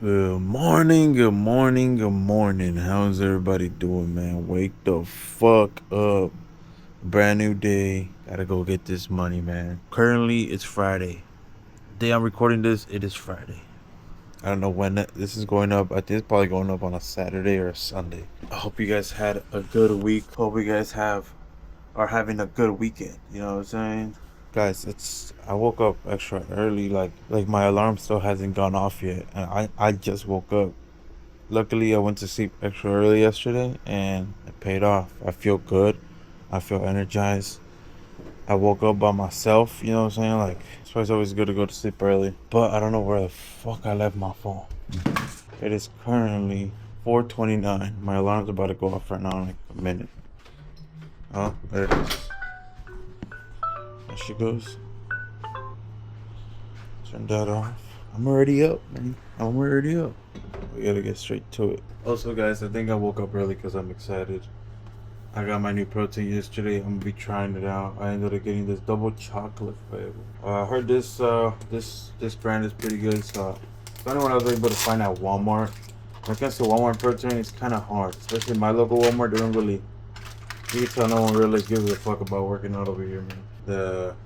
Good morning, good morning, good morning. How's everybody doing, man? Wake the fuck up. Brand new day. Gotta go get this money, man. Currently, it's Friday. The day I'm recording this, it is Friday. I don't know when this is going up. I think it's probably going up on a Saturday or a Sunday. I hope you guys had a good week. Hope you guys are having a good weekend. You know what I'm saying? Guys, I woke up extra early, like my alarm still hasn't gone off yet, and I just woke up. Luckily, I went to sleep extra early yesterday, and it paid off. I feel good. I feel energized. I woke up by myself. You know what I'm saying? Like, it's always good to go to sleep early. But I don't know where the fuck I left my phone. It is currently 4:29. My alarm's about to go off right now in like a minute. Oh, there it is. There she goes. Turn that off. I'm already up, man. I'm already up. We gotta get straight to it. Also, guys, I think I woke up early because I'm excited. I got my new protein yesterday. I'm gonna be trying it out. I ended up getting this double chocolate flavor. I heard this brand is pretty good. So it's the only one I was able to find at Walmart. When it comes to Walmart protein, it's kind of hard, especially my local Walmart. They don't really. You can tell no one really gives a fuck about working out over here, man. The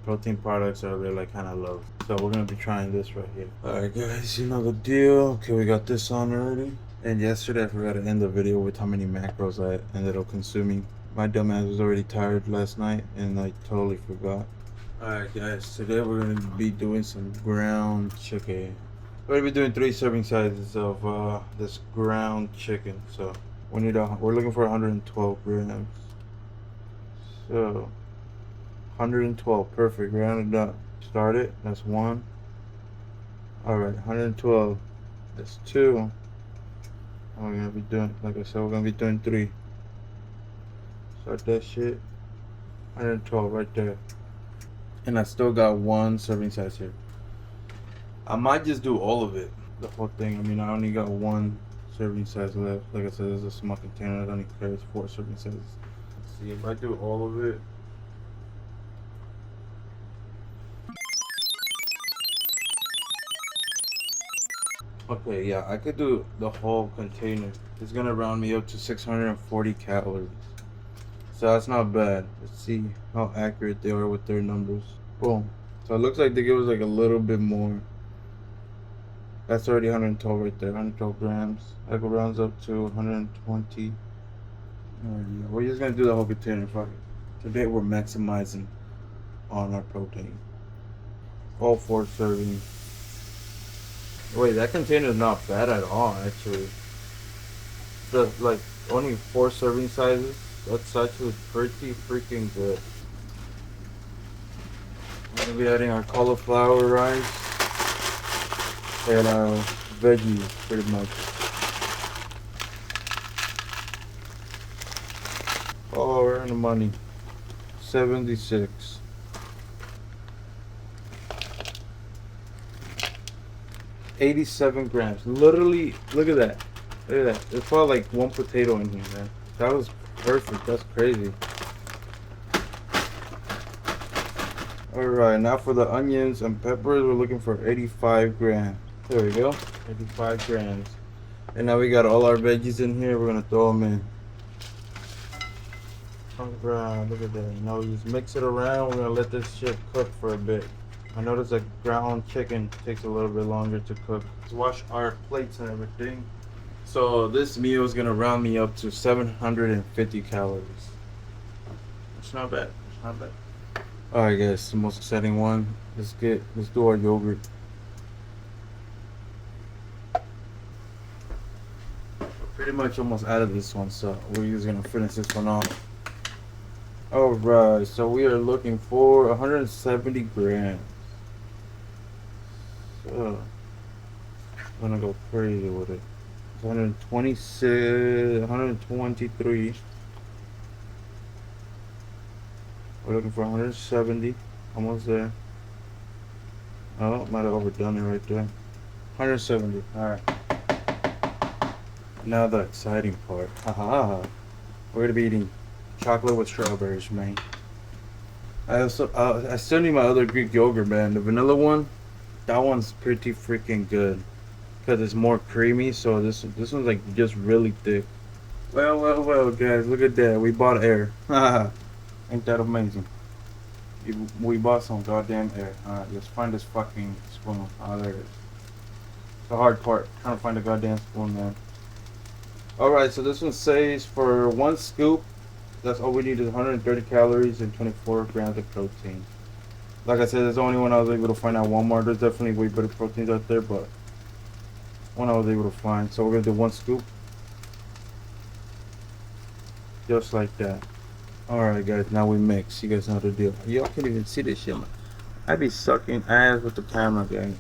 protein products are really like kind of low. So we're gonna be trying this right here. Alright guys, you know the deal. Okay, we got this on already. And yesterday I forgot to end the video with how many macros I ended up consuming. My dumbass was already tired last night and I totally forgot. Alright guys, today we're gonna be doing some ground chicken. We're gonna be doing 3 serving sizes of this ground chicken. So we're looking for 112 grams. So 112, perfect, rounded up. Start it, that's 1. Alright, 112, that's 2. We're gonna be doing, like I said, we're gonna be doing 3. Start that shit. 112 right there. And I still got 1 serving size here. I might just do all of it, the whole thing. I mean, I only got 1 serving size left. Like I said, there's a small container that only carries 4 serving sizes. Let's see if I do all of it. Okay, yeah, I could do the whole container. It's gonna round me up to 640 calories. So that's not bad. Let's see how accurate they are with their numbers. Boom. So it looks like they give us like a little bit more. That's already 112 right there, 112 grams. That rounds up to 120. Alright, yeah. We're just gonna do the whole container. Fuck it. Today we're maximizing on our protein. All 4 servings. Wait, that container is not bad at all, actually. The like only 4 serving sizes. That's actually pretty freaking good. We're gonna be adding our cauliflower rice and our veggies, pretty much. Oh, we're in the money. 76. 87 grams. Literally, look at that. Look at that. There's probably like 1 potato in here, man. That was perfect. That's crazy. Alright, now for the onions and peppers, we're looking for 85 grams. There we go. 85 grams. And now we got all our veggies in here. We're going to throw them in. Alright, look at that. Now we just mix it around. We're going to let this shit cook for a bit. I noticed that ground chicken takes a little bit longer to cook. Let's wash our plates and everything. So this meal is gonna round me up to 750 calories. It's not bad. It's not bad. Alright guys, the most exciting one. Let's do our yogurt. We're pretty much almost out of this one, so we're just gonna finish this one off. Alright, so we are looking for 170 grams. So I'm gonna go crazy with it. 126, 123. We're looking for 170. Almost there. Oh, might have overdone it right there. 170. Alright. Now the exciting part. Haha. We're gonna be eating chocolate with strawberries, man. I still need my other Greek yogurt, man. The vanilla one, that one's pretty freaking good. because it's more creamy. So this one's like just really thick. Well, guys, look at that. We bought air. Ain't that amazing? We bought some goddamn air. Alright, let's find this fucking spoon. Oh, there it is. The hard part, trying to find the goddamn spoon, man. Alright, so this one says for 1 scoop, that's all we need is 130 calories and 24 grams of protein. Like I said, that's the only one I was able to find at Walmart. There's definitely way better proteins out there, but one I was able to find. So we're gonna do 1 scoop. Just like that. Alright guys, now we mix. You guys know the deal. Y'all can't even see this shit, man. I be sucking ass with the camera, gang.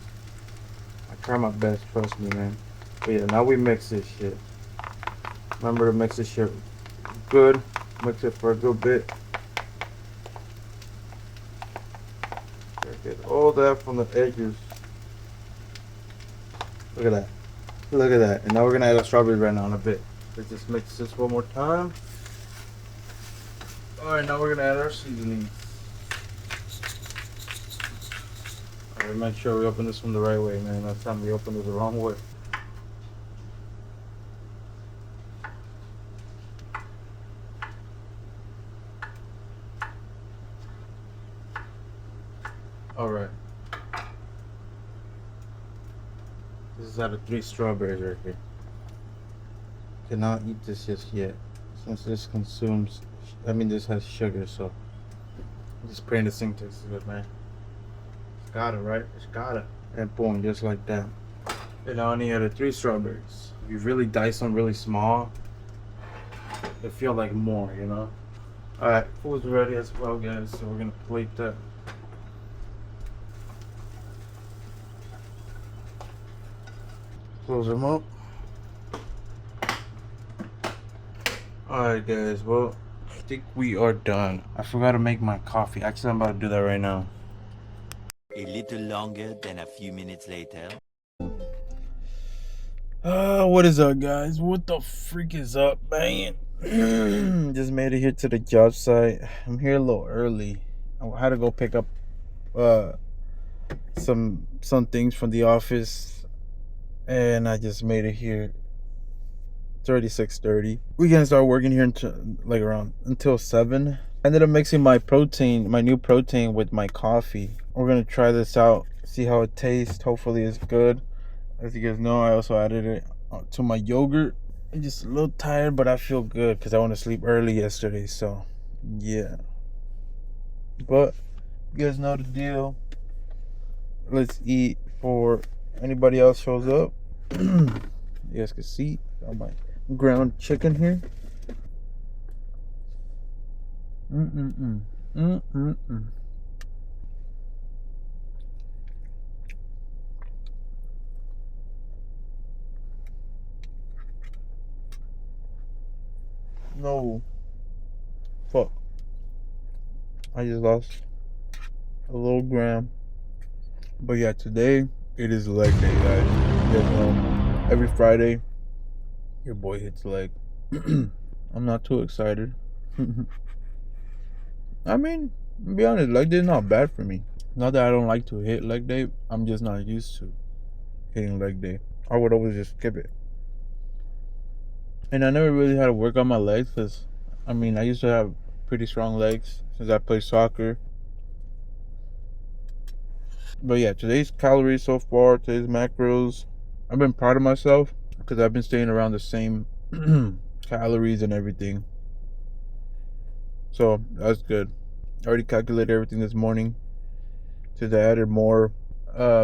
I try my best, trust me, man. But yeah, now we mix this shit. Remember to mix this shit good. Mix it for a good bit. Get all that from the edges. Look at that. Look at that. And now we're gonna add a strawberry right now in a bit. Let's just mix this one more time. Alright, now we're gonna add our seasoning. Alright, make sure we open this one the right way, man. Last time we opened it the wrong way. Alright. This is out of 3 strawberries right here. Cannot eat this just yet. Since this consumes, this has sugar, so I'm just praying this thing tastes good, man. It's gotta, right? It's gotta. And boom, just like that. And I only added 3 strawberries. If you really dice them really small, they feel like more, you know? Alright, food's ready as well, guys, so we're gonna plate that. Close them up. Alright guys, well, I think we are done. I forgot to make my coffee. Actually, I'm about to do that right now. A little longer than a few minutes later. What is up, guys? What the freak is up, man? Just made it here to the job site. I'm here a little early. I had to go pick up some things from the office, and I just made it here. 36:30. We gonna start working here until 7. I ended up mixing my new protein with my coffee. We're gonna try this out, see how it tastes. Hopefully it's good. As you guys know, I also added it to my yogurt. I'm just a little tired, but I feel good because I went to sleep early yesterday, so yeah. But you guys know the deal. Let's eat before anybody else shows up. You guys can see on my ground chicken here. No. Fuck. I just lost a little gram. But yeah, today it is leg day, guys. You guys know, every Friday your boy hits leg. I'm not too excited. To be honest, leg day is not bad for me. Not that I don't like to hit leg day, I'm just not used to hitting leg day. I would always just skip it. And I never really had to work on my legs because, I used to have pretty strong legs since I played soccer. But yeah, today's calories so far, today's macros, I've been proud of myself because I've been staying around the same calories and everything. So that's good. I already calculated everything this morning. Today I added more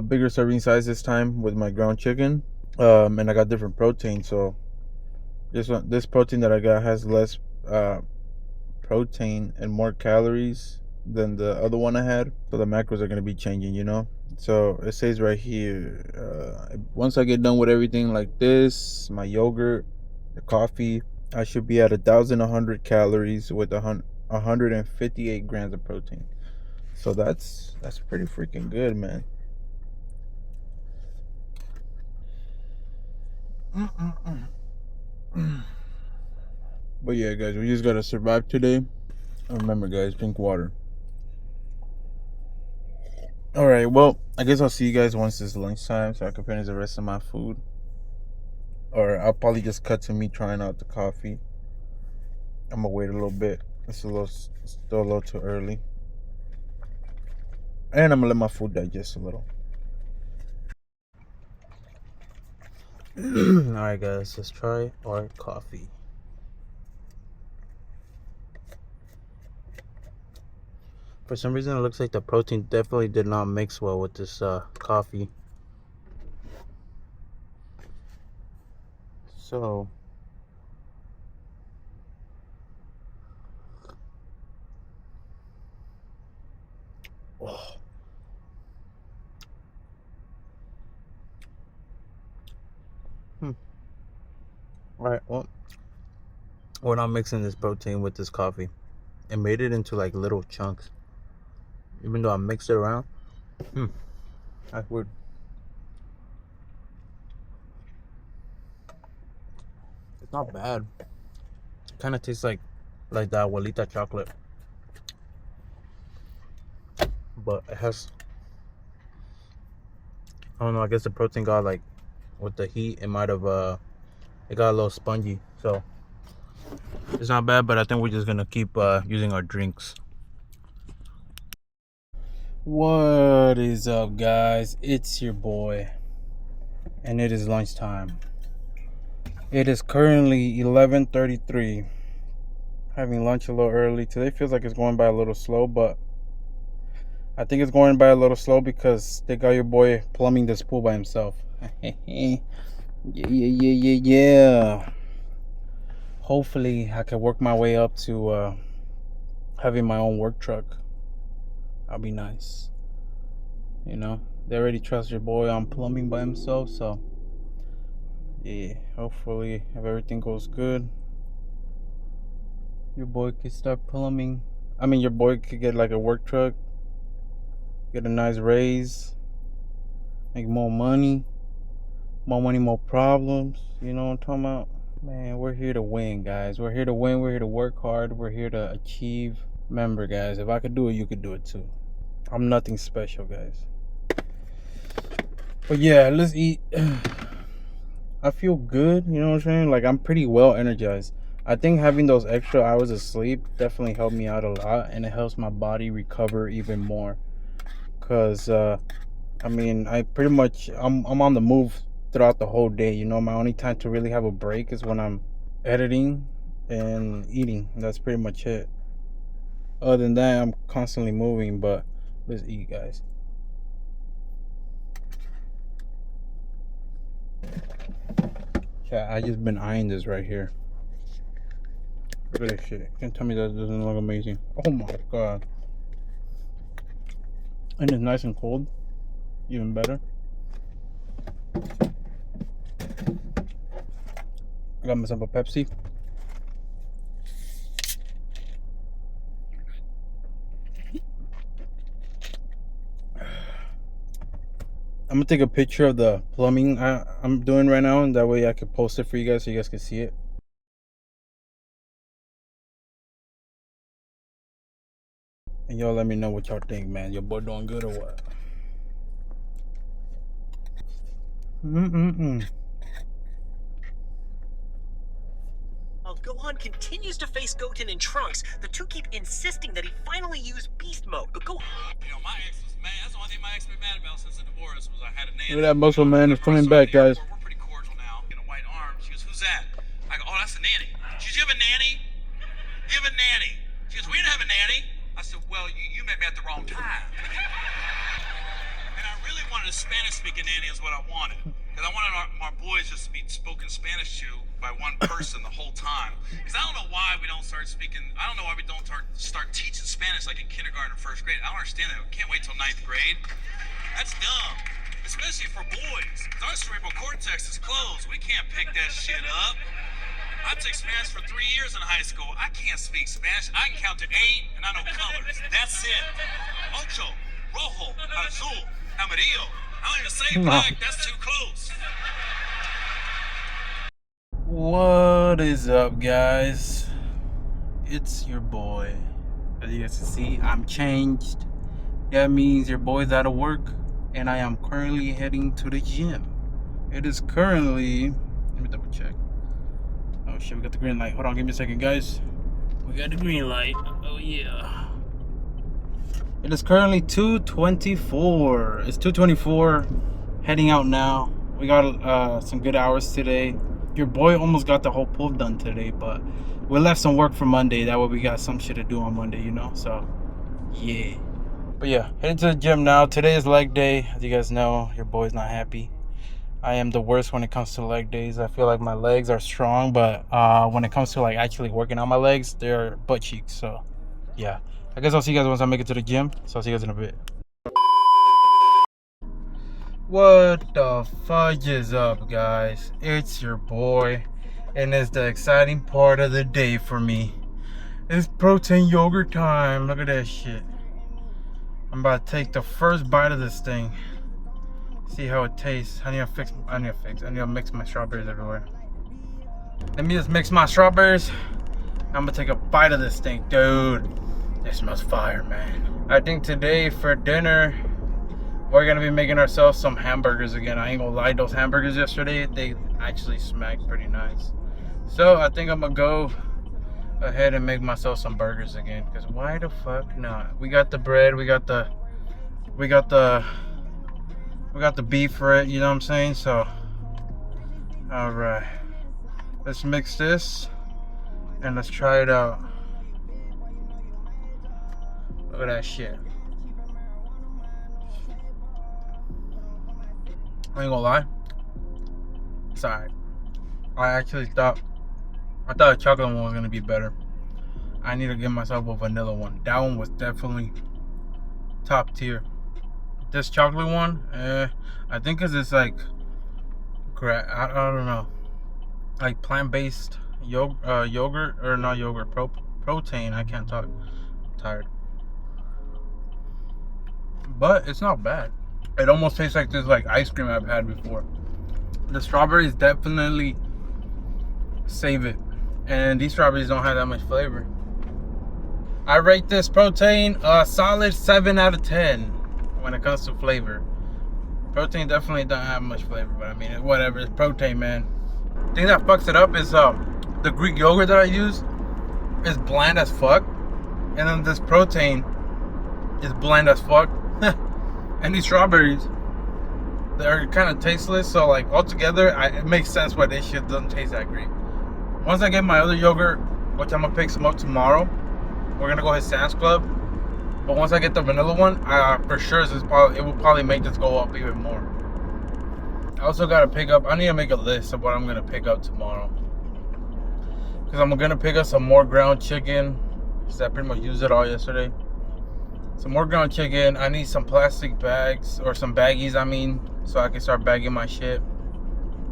bigger serving size this time with my ground chicken. And I got different protein, so this protein that I got has less protein and more calories than the other one I had. So the macros are going to be changing, you know. So it says right here, once I get done with everything like this, my yogurt, the coffee, I should be at 1,100 calories with 158 grams of protein. So that's pretty freaking good, man. But yeah, guys, we just gotta survive today. And remember, guys, drink water. Alright, well, I guess I'll see you guys once it's lunchtime so I can finish the rest of my food. Or I'll probably just cut to me trying out the coffee. I'm gonna wait a little bit. It's still a little too early. And I'm gonna let my food digest a little. Alright guys, let's try our coffee. For some reason it looks like the protein definitely did not mix well with this coffee. So oh. Alright, well, we're not mixing this protein with this coffee. It made it into like little chunks. Even though I mixed it around. That's weird. It's not bad. It kind of tastes like the abuelita chocolate. But it has, I don't know, I guess the protein got like, with the heat, it might have, it got a little spongy. So it's not bad, but I think we're just gonna keep using our drinks. What is up, guys? It's your boy, and it is lunchtime. It is currently 11:33. Having lunch a little early. Today feels like it's going by a little slow, but I think it's going by a little slow because they got your boy plumbing this pool by himself. Yeah. Hopefully I can work my way up to having my own work truck. That'll be nice. You know, they already trust your boy on plumbing by himself, so yeah, hopefully if everything goes good, your boy could start plumbing. I mean, your boy could get like a work truck, get a nice raise, make more money, more problems. You know what I'm talking about? Man, we're here to win, guys. We're here to win. We're here to work hard. We're here to achieve. Remember, guys, if I could do it, you could do it too. I'm nothing special, guys. But yeah, let's eat. I feel good, you know what I'm saying? Like, I'm pretty well energized. I think having those extra hours of sleep definitely helped me out a lot, and it helps my body recover even more. Cause I mean, I'm on the move throughout the whole day. You know, my only time to really have a break is when I'm editing and eating. That's pretty much it. Other than that, I'm constantly moving. But let's eat, guys. Yeah, I just been eyeing this right here. Look at this shit. Can't tell me that doesn't look amazing. Oh my god. And it's nice and cold. Even better. I got myself a Pepsi. I'm gonna take a picture of the plumbing I'm doing right now, and that way I can post it for you guys so you guys can see it. And y'all let me know what y'all think, man. Your boy doing good or what? While Gohan continues to face Goten in Trunks, the two keep insisting that he finally use Beast Mode. But Gohan... You know, my ex was mad. That's the only thing my ex been mad about since the divorce was I had a nanny. Look at that muscle man is coming back, guys. We're pretty cordial now. In a white arm. She goes, who's that? I go, oh, that's a nanny. She goes, you have a nanny? You have a nanny? She goes, we didn't have a nanny. I said, well, you met me at the wrong time. And I really wanted a Spanish-speaking nanny is what I wanted. Because I wanted our boys just to be spoken Spanish to by one person the whole time. Because I don't know why we don't start speaking, I don't know why we don't start teaching Spanish like in kindergarten or first grade. I don't understand that. We can't wait till 9th grade. That's dumb. Especially for boys. Because our cerebral cortex is closed. We can't pick that shit up. I took Spanish for 3 years in high school. I can't speak Spanish. I can count to 8 and I know colors. That's it. Ocho, rojo, azul, amarillo. I don't even say black. That's too close. What is up, guys? It's your boy. As you guys can see, I'm changed. That means your boy's out of work, and I am currently heading to the gym. It is currently Let me double check. Oh shit, we got the green light. Hold on, give me a second, guys. We got the green light. Oh yeah. It is currently 2:24. It's 2:24. Heading out now. We got some good hours today. Your boy almost got the whole pool done today, but we left some work for Monday. That way we got some shit to do on Monday, you know? So, yeah. But yeah, heading to the gym now. Today is leg day. As you guys know, your boy's not happy. I am the worst when it comes to leg days. I feel like my legs are strong, but when it comes to like actually working on my legs, they're butt cheeks. So, yeah. I guess I'll see you guys once I make it to the gym. So I'll see you guys in a bit. What the fudge is up, guys? It's your boy, and it's the exciting part of the day for me. It's protein yogurt time. Look at that shit. I'm about to take the first bite of this thing. See how it tastes. I need to mix my strawberries everywhere. Let me just mix my strawberries. I'm gonna take a bite of this thing, dude. It smells fire, man. I think today for dinner, we're gonna be making ourselves some hamburgers again. I ain't gonna lie, those hamburgers yesterday, they actually smacked pretty nice. So I think I'm gonna go ahead and make myself some burgers again. Cause why the fuck not? We got the bread, we got the beef for it, you know what I'm saying? So, alright. Let's mix this and let's try it out. Look at that shit. I ain't gonna lie. It's alright. I thought a chocolate one was gonna be better. I need to get myself a vanilla one. That one was definitely top tier. This chocolate one, I think cause it's like, I don't know, like plant-based yogurt, or not yogurt, protein. I can't talk. I'm tired. But it's not bad. It almost tastes like this like ice cream I've had before. The strawberries definitely save it, and these strawberries don't have that much flavor. I rate this protein a solid 7 out of 10 when it comes to flavor. Protein definitely doesn't have much flavor, but I mean, whatever. It's protein, man. The thing that fucks it up is the Greek yogurt that I use is bland as fuck, and then this protein is bland as fuck. And these strawberries, they're kind of tasteless, so like altogether it makes sense why this shit doesn't taste that great. Once I get my other yogurt, which I'm gonna pick some up tomorrow, we're gonna go hit Sam's Club. But once I get the vanilla one, for sure it will probably make this go up even more. I also gotta pick up, I need to make a list of what I'm gonna pick up tomorrow, because I'm gonna pick up some more ground chicken, because I pretty much used it all yesterday. Some more ground chicken. I need some plastic bags, or some baggies, I mean, so I can start bagging my shit.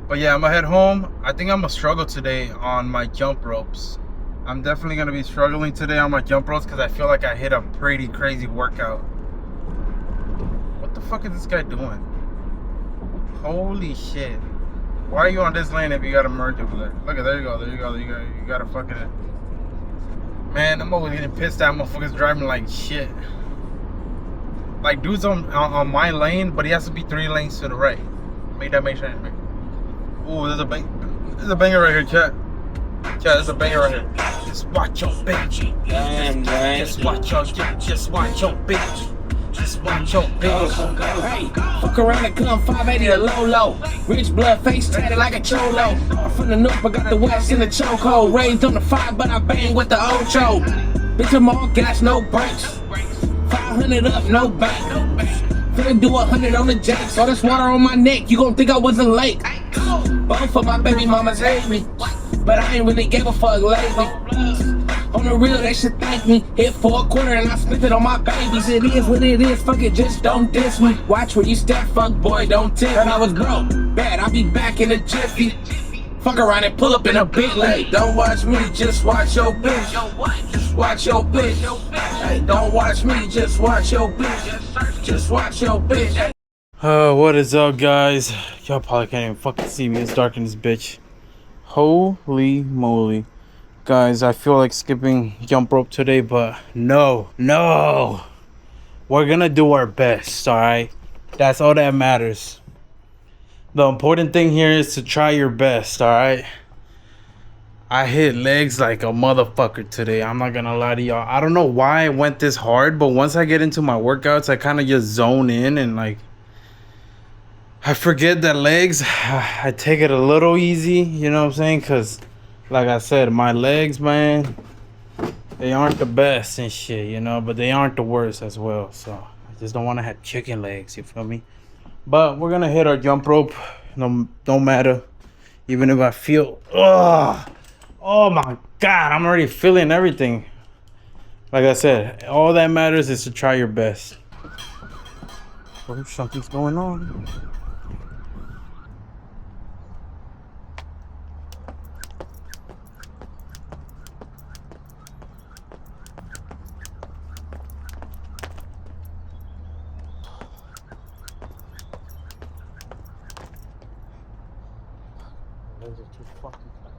But yeah, I'm gonna head home. I think I'm gonna struggle today on my jump ropes. I'm definitely gonna be struggling today on my jump ropes because I feel like I hit a pretty crazy workout. What the fuck is this guy doing? Holy shit. Why are you on this lane if you gotta merge over there? Look at, there you go, you gotta fucking, man, I'm always getting pissed at motherfuckers driving like shit. Like, dude's on my lane, but he has to be 3 lanes to the right. Make that make sense. Ooh, there's a banger right here, chat. Chat, there's a banger right here. Just watch your bitch. Just watch your bitch. Just watch your bitch. Just watch your bitch. Hey, fuck around and come 580 to low. Rich blood face tatted like a cholo. I'm from the north, but got the west in the chokehold. Raised on the 5, but I bang with the Ocho. Bitch, I'm all gas, no brakes. 500 up, no bank. Finna do 100 on the jakes. All this water on my neck, you gon' think I was a lake. Both of my baby mamas hate me, but I ain't really gave a fuck lately. On the real, they should thank me. Hit for a quarter and I spent it on my babies. It is what it is, fuck it, just don't diss me. Watch where you step, fuck boy, don't tip. And I was broke, bad, I'll be back in a jiffy. Fuck around and pull up in a Bentley. Don't watch me, just watch your bitch. Just watch your bitch. Hey, don't watch me, just watch your bitch. Just watch your bitch. What is up, guys? Y'all probably can't even fucking see me. It's dark in this bitch. Holy moly. Guys, I feel like skipping jump rope today, but no. We're gonna do our best, alright? That's all that matters. The important thing here is to try your best, alright? I hit legs like a motherfucker today. I'm not gonna lie to y'all. I don't know why I went this hard, but once I get into my workouts, I kind of just zone in and like I forget that legs. I take it a little easy, you know what I'm saying? Cause like I said, my legs, man, they aren't the best and shit, you know, but they aren't the worst as well. So I just don't want to have chicken legs, you feel me? But we're gonna hit our jump rope. No, don't matter. Even if I feel, oh my God, I'm already feeling everything. Like I said, all that matters is to try your best. Oh, something's going on. Legs are too fucking tight.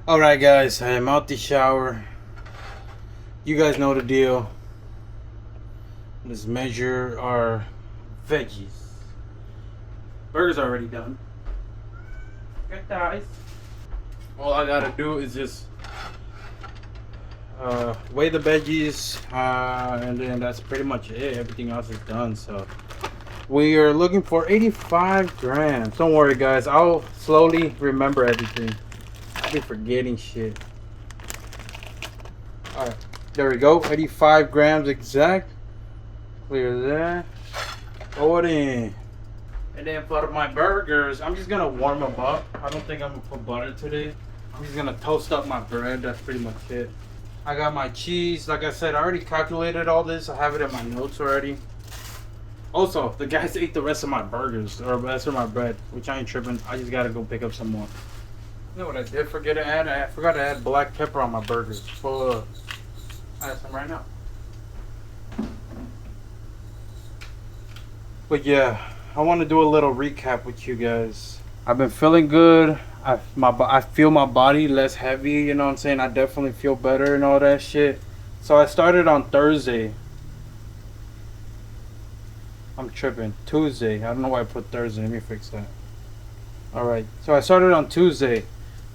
Alright guys, I am out the shower. You guys know the deal. Let's measure our veggies. Burger's already done. Good guys. All I gotta do is just weigh the veggies, and then that's pretty much it. Everything else is done. So we are looking for 85 grams. Don't worry guys, I'll slowly remember everything. I'll be forgetting shit. Alright, there we go. 85 grams exact. Clear that. Throw it in. And then for my burgers, I'm just gonna warm them up. I don't think I'm gonna put butter today. I'm just gonna toast up my bread. That's pretty much it. I got my cheese. Like I said, I already calculated all this. I have it in my notes already. Also, the guys ate the rest of my burgers, or the rest of my bread, which I ain't tripping. I just gotta go pick up some more. You know what I did forget to add? I forgot to add black pepper on my burgers. Full add some right now. But yeah, I want to do a little recap with you guys. I've been feeling good. I feel my body less heavy, you know what I'm saying? I definitely feel better and all that shit. So I started on Thursday. I'm tripping. Tuesday. I don't know why I put Thursday. Let me fix that. Alright, so I started on Tuesday.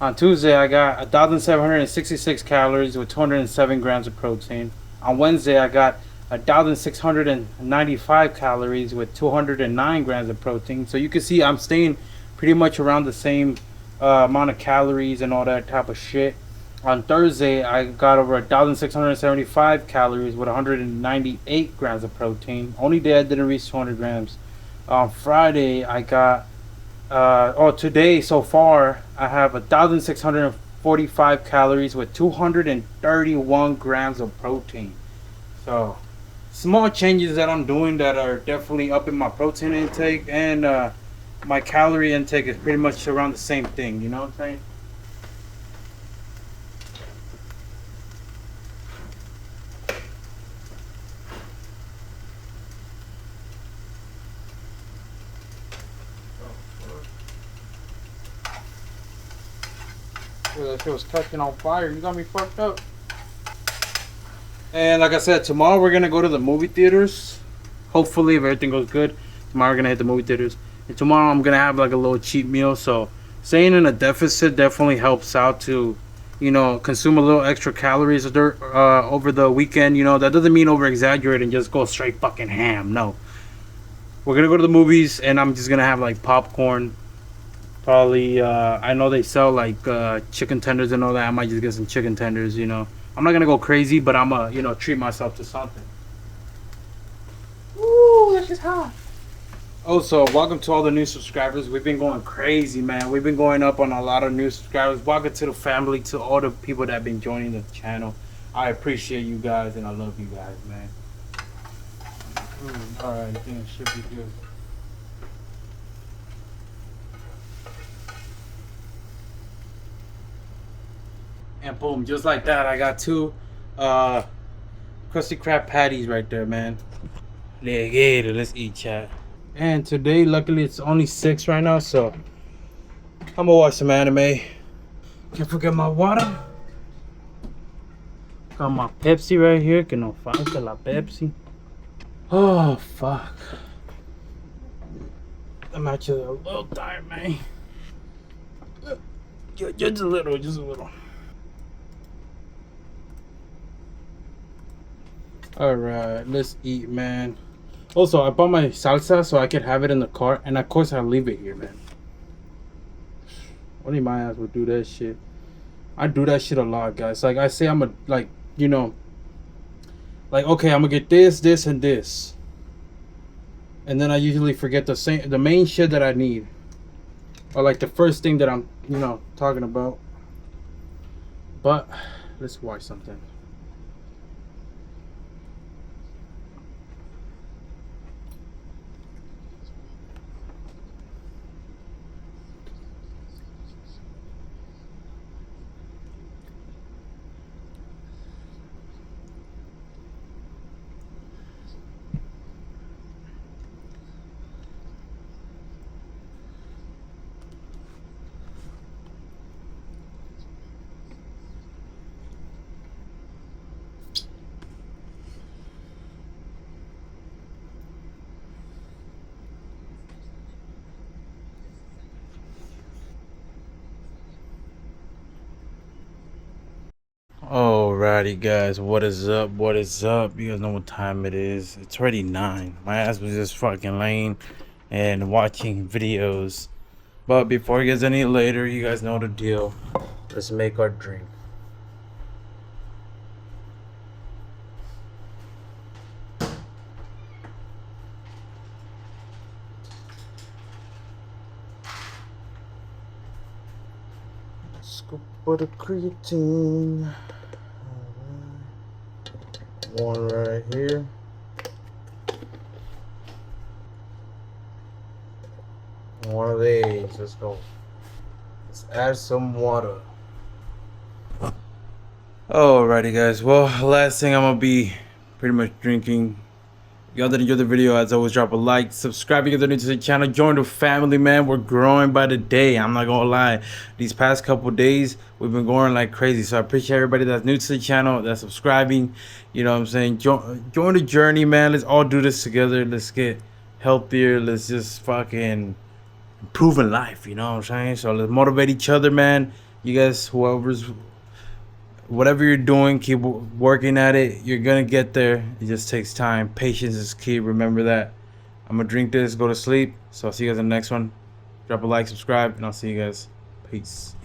On Tuesday, I got 1,766 calories with 207 grams of protein. On Wednesday, I got 1,695 calories with 209 grams of protein. So you can see I'm staying pretty much around the same amount of calories and all that type of shit. On Thursday, I got over 1,675 calories with 198 grams of protein. Only day I didn't reach 200 grams. On Friday, I got today so far I have 1,645 calories with 231 grams of protein. So small changes that I'm doing that are definitely upping my protein intake, and my calorie intake is pretty much around the same thing, you know what I'm saying? That shit was catching on fire. You got me fucked up. And like I said, tomorrow we're gonna go to the movie theaters. Hopefully, if everything goes good, tomorrow we're gonna hit the movie theaters. And tomorrow I'm gonna have like a little cheat meal. So staying in a deficit definitely helps out to you know, consume a little extra calories over the weekend. You know, that doesn't mean over exaggerate and just go straight fucking ham. No, we're gonna go to the movies, and I'm just gonna have like popcorn. Probably, I know they sell like chicken tenders and all that. I might just get some chicken tenders. You know, I'm not gonna go crazy, but I'm gonna, you know, treat myself to something. Ooh, that's just hot. Also, welcome to all the new subscribers. We've been going crazy, man. We've been going up on a lot of new subscribers. Welcome to the family, to all the people that have been joining the channel. I appreciate you guys, and I love you guys, man. Alright, I think it should be good. And boom, just like that, I got two Krusty Krab patties right there, man. Let's eat, chat. And today, luckily, it's only 6 right now, so I'm gonna watch some anime. Can't forget my water. Got my Pepsi right here. Que no falta la Pepsi. Oh, fuck. I'm actually a little tired, man. Just a little, just a little. Alright, let's eat, man. Also, I bought my salsa so I could have it in the car, and of course I'll leave it here, man. Only my ass would do that shit. I do that shit a lot, guys. Like I say, I'm a, like, you know, like, okay, I'm gonna get this, this, and this, and then I usually forget the main shit that I need, or like the first thing that I'm, you know, talking about. But let's watch something. Alrighty, guys, what is up? What is up? You guys know what time it is. It's already 9. My ass was just fucking laying and watching videos. But before it gets any later, you guys know the deal. Let's make our drink. Scoop of the creatine. One right here. One of these. Let's go. Let's add some water. Alrighty, guys. Well, last thing I'm gonna be pretty much drinking. If y'all did enjoy the video, as always, drop a like, subscribe if you're new to the channel, join the family, man. We're growing by the day. I'm not gonna lie. These past couple days, we've been going like crazy. So I appreciate everybody that's new to the channel, that's subscribing. You know what I'm saying? Join the journey, man. Let's all do this together. Let's get healthier. Let's just fucking improve in life. You know what I'm saying? So let's motivate each other, man. You guys, whatever you're doing, keep working at it. You're gonna get there. It just takes time. Patience is key. Remember that. I'm gonna drink this, go to sleep. So I'll see you guys in the next one. Drop a like, subscribe, and I'll see you guys. Peace.